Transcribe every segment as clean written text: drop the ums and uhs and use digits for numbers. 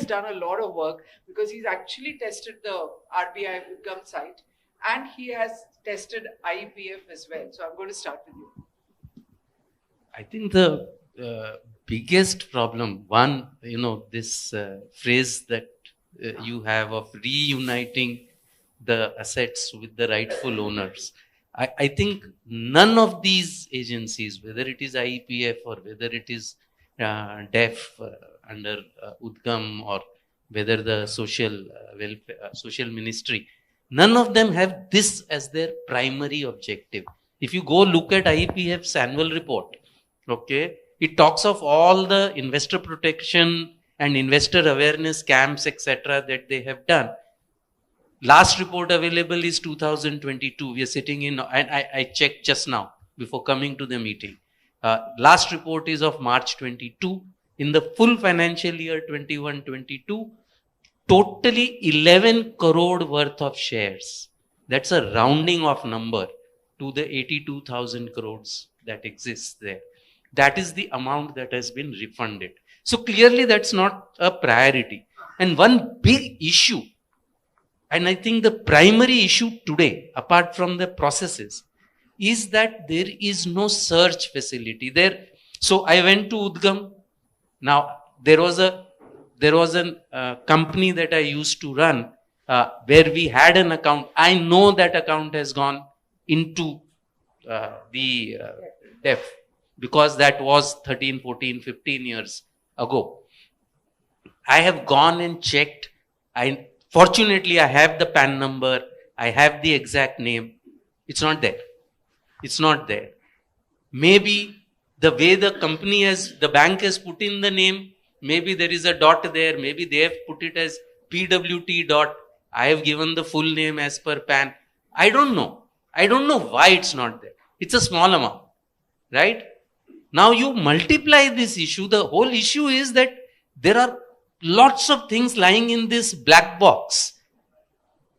has done a lot of work because he's actually tested the RBI UDGAM site and he has tested IEPF as well. So I'm going to start with you. I think the biggest problem, one, this phrase that you have of reuniting the assets with the rightful owners. I think none of these agencies, whether it is IEPF or whether it is DEF under UDGAM or whether the social welfare, social ministry, none of them have this as their primary objective. If you go look at IEPF's annual report, okay, it talks of all the investor protection and investor awareness camps, etc., that they have done. Last report available is 2022. We are sitting in, and I checked just now before coming to the meeting. Last report is of March 22. In the full financial year 21-22, totally 11 crore worth of shares. That's a rounding of number to the 82,000 crores that exists there. That is the amount that has been refunded. So clearly that's not a priority. And one big issue, and I think the primary issue today, apart from the processes, is that there is no search facility there. So I went to UDGAM. Now there was a company that I used to run where we had an account. I know that account has gone into the DEF because that was 13, 14, 15 years ago. I have gone and checked. Fortunately, I have the PAN number. I have the exact name. It's not there. It's not there. Maybe the way the bank has put in the name, maybe there is a dot there. Maybe they have put it as PWT dot. I have given the full name as per PAN. I don't know. I don't know why it's not there. It's a small amount, right? Now you multiply this issue. The whole issue is that there are lots of things lying in this black box.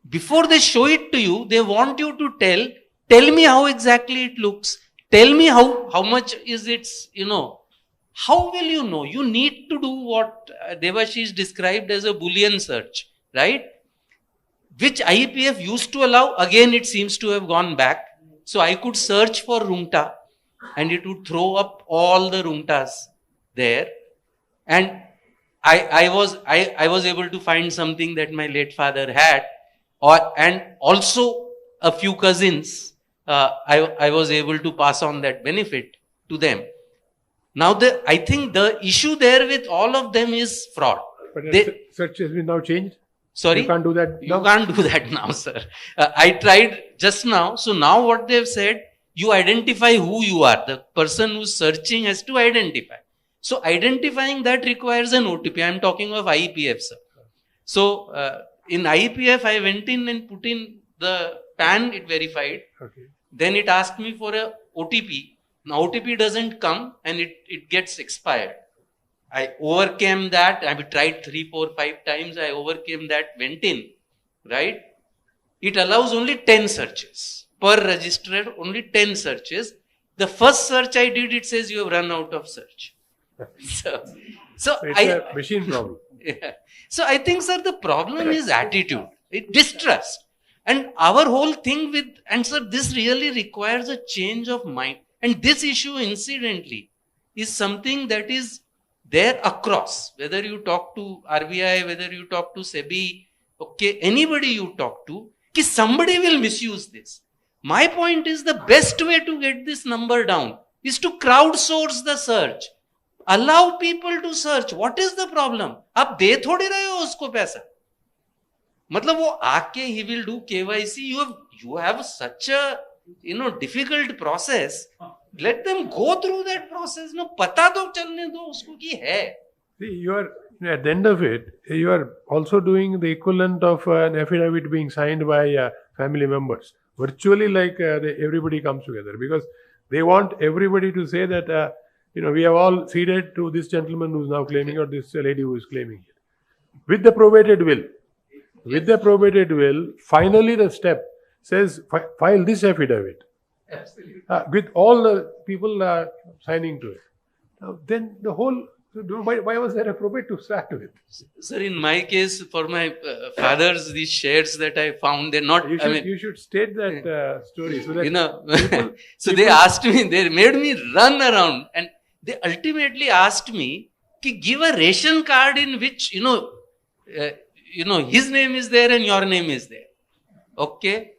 Before they show it to you, they want you to tell me how exactly it looks. Tell me how much is its, how will you know? You need to do what Devashish described as a Boolean search, right? Which IEPF used to allow. Again, it seems to have gone back. So I could search for Roongta and it would throw up all the Roongtas there. And I was able to find something that my late father had, and also a few cousins. I was able to pass on that benefit to them. Now I think the issue there with all of them is fraud. But search has been now changed. Sorry, you can't do that. You can't do that now, sir. I tried just now. So now what they've said, you identify who you are. The person who's searching has to identify. So identifying that requires an OTP. I'm talking of IEPF, sir. So in IEPF, I went in and put in the PAN, it verified. Okay. Then it asked me for a OTP. Now OTP doesn't come and it gets expired. I overcame that. I tried 3, 4, 5 times. I overcame that, went in, right? It allows only 10 searches. Per registered, only 10 searches. The first search I did, it says you have run out of search. So it's a machine problem. Yeah. So I think, sir, the problem is attitude, distrust. And our whole thing and sir, this really requires a change of mind. And this issue, incidentally, is something that is there across. Whether you talk to RBI, whether you talk to SEBI, okay, anybody you talk to, somebody will misuse this. My point is the best way to get this number down is to crowdsource the search. Allow people to search. What is the problem? आप दे थोड़ी रहे हो उसको पैसा. मतलब वो आके he will do KYC. You have such a difficult process. Let them go through that process. No, पता तो चलने दो उसको कि है. See, you are at the end of it. You are also doing the equivalent of an affidavit being signed by family members. Virtually, like everybody comes together because they want everybody to say that. We have all ceded to this gentleman who is now claiming or this lady who is claiming it. With the probated will. With the probated will, finally the step says, file this affidavit. Absolutely. With all the people signing to it. Now, then the whole So why was there a probate to start with? Sir, in my case, for my father's, these shares that I found, they're not. You should state that story so that so they asked me, they made me run around, and they ultimately asked me to give a ration card in which his name is there and your name is there. Okay,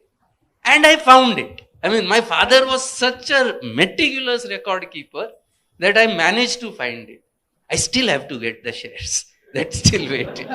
and I found it. My father was such a meticulous record keeper that I managed to find it. I still have to get the shares. That's still waiting.